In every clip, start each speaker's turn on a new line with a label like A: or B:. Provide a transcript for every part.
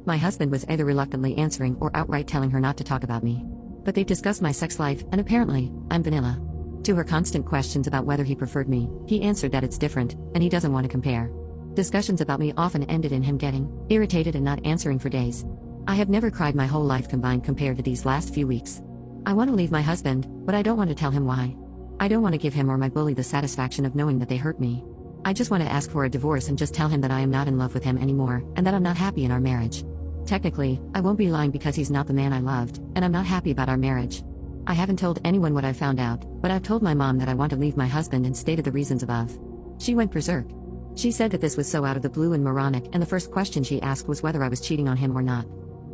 A: My husband was either reluctantly answering or outright telling her not to talk about me. But they've discussed my sex life, and apparently, I'm vanilla. To her constant questions about whether he preferred me, he answered that it's different, and he doesn't want to compare. Discussions about me often ended in him getting irritated and not answering for days. I have never cried my whole life combined compared to these last few weeks. I want to leave my husband, but I don't want to tell him why. I don't want to give him or my bully the satisfaction of knowing that they hurt me. I just want to ask for a divorce and just tell him that I am not in love with him anymore, and that I'm not happy in our marriage. Technically, I won't be lying because he's not the man I loved, and I'm not happy about our marriage. I haven't told anyone what I found out, but I've told my mom that I want to leave my husband and stated the reasons above. She went berserk. She said that this was so out of the blue and moronic, and the first question she asked was whether I was cheating on him or not.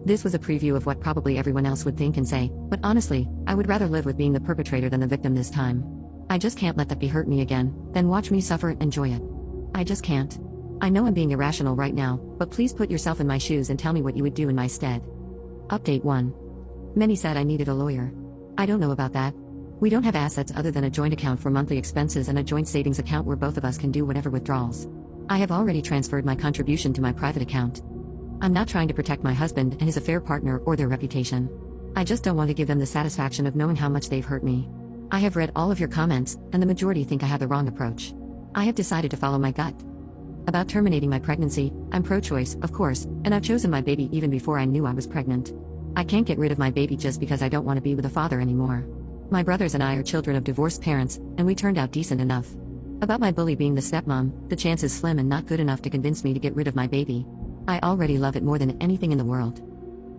A: This was a preview of what probably everyone else would think and say, but honestly, I would rather live with being the perpetrator than the victim this time. I just can't let that be hurt me again, then watch me suffer and enjoy it. I just can't. I know I'm being irrational right now, but please put yourself in my shoes and tell me what you would do in my stead. Update 1. Many said I needed a lawyer. I don't know about that. We don't have assets other than a joint account for monthly expenses and a joint savings account where both of us can do whatever withdrawals. I have already transferred my contribution to my private account. I'm not trying to protect my husband and his affair partner or their reputation. I just don't want to give them the satisfaction of knowing how much they've hurt me. I have read all of your comments, and the majority think I have the wrong approach. I have decided to follow my gut. About terminating my pregnancy, I'm pro-choice, of course, and I've chosen my baby even before I knew I was pregnant. I can't get rid of my baby just because I don't want to be with a father anymore. My brothers and I are children of divorced parents, and we turned out decent enough. About my bully being the stepmom, the chance is slim and not good enough to convince me to get rid of my baby. I already love it more than anything in the world.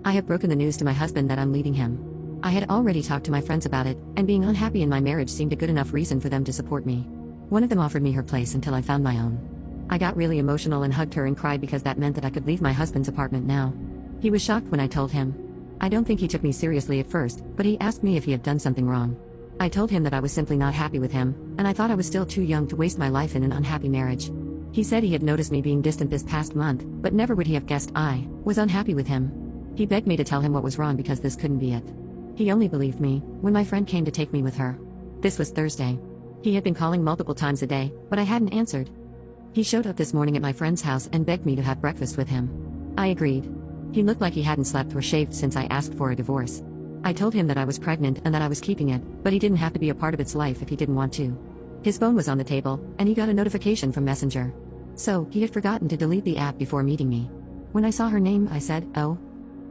A: I have broken the news to my husband that I'm leaving him. I had already talked to my friends about it, and being unhappy in my marriage seemed a good enough reason for them to support me. One of them offered me her place until I found my own. I got really emotional and hugged her and cried because that meant that I could leave my husband's apartment now. He was shocked when I told him. I don't think he took me seriously at first, but he asked me if he had done something wrong. I told him that I was simply not happy with him, and I thought I was still too young to waste my life in an unhappy marriage. He said he had noticed me being distant this past month, but never would he have guessed I was unhappy with him. He begged me to tell him what was wrong because this couldn't be it. He only believed me when my friend came to take me with her. This was Thursday. He had been calling multiple times a day, but I hadn't answered. He showed up this morning at my friend's house and begged me to have breakfast with him. I agreed. He looked like he hadn't slept or shaved since I asked for a divorce. I told him that I was pregnant and that I was keeping it, but he didn't have to be a part of its life if he didn't want to. His phone was on the table, and he got a notification from Messenger. So, he had forgotten to delete the app before meeting me. When I saw her name, I said, "Oh?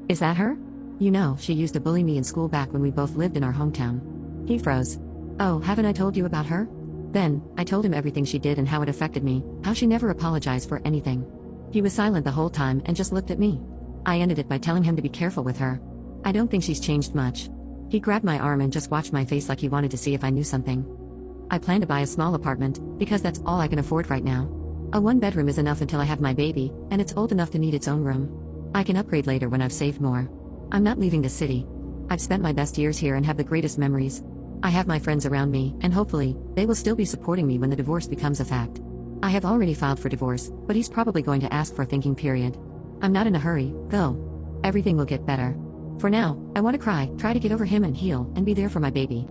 A: Is that her? You know, she used to bully me in school back when we both lived in our hometown." He froze. "Oh, haven't I told you about her?" Then, I told him everything she did and how it affected me, how she never apologized for anything. He was silent the whole time and just looked at me. I ended it by telling him to be careful with her. I don't think she's changed much. He grabbed my arm and just watched my face like he wanted to see if I knew something. I plan to buy a small apartment, because that's all I can afford right now. A one-bedroom is enough until I have my baby, and it's old enough to need its own room. I can upgrade later when I've saved more. I'm not leaving the city. I've spent my best years here and have the greatest memories. I have my friends around me, and hopefully, they will still be supporting me when the divorce becomes a fact. I have already filed for divorce, but he's probably going to ask for a thinking period. I'm not in a hurry, though. Everything will get better. For now, I want to cry, try to get over him and heal, and be there for my baby.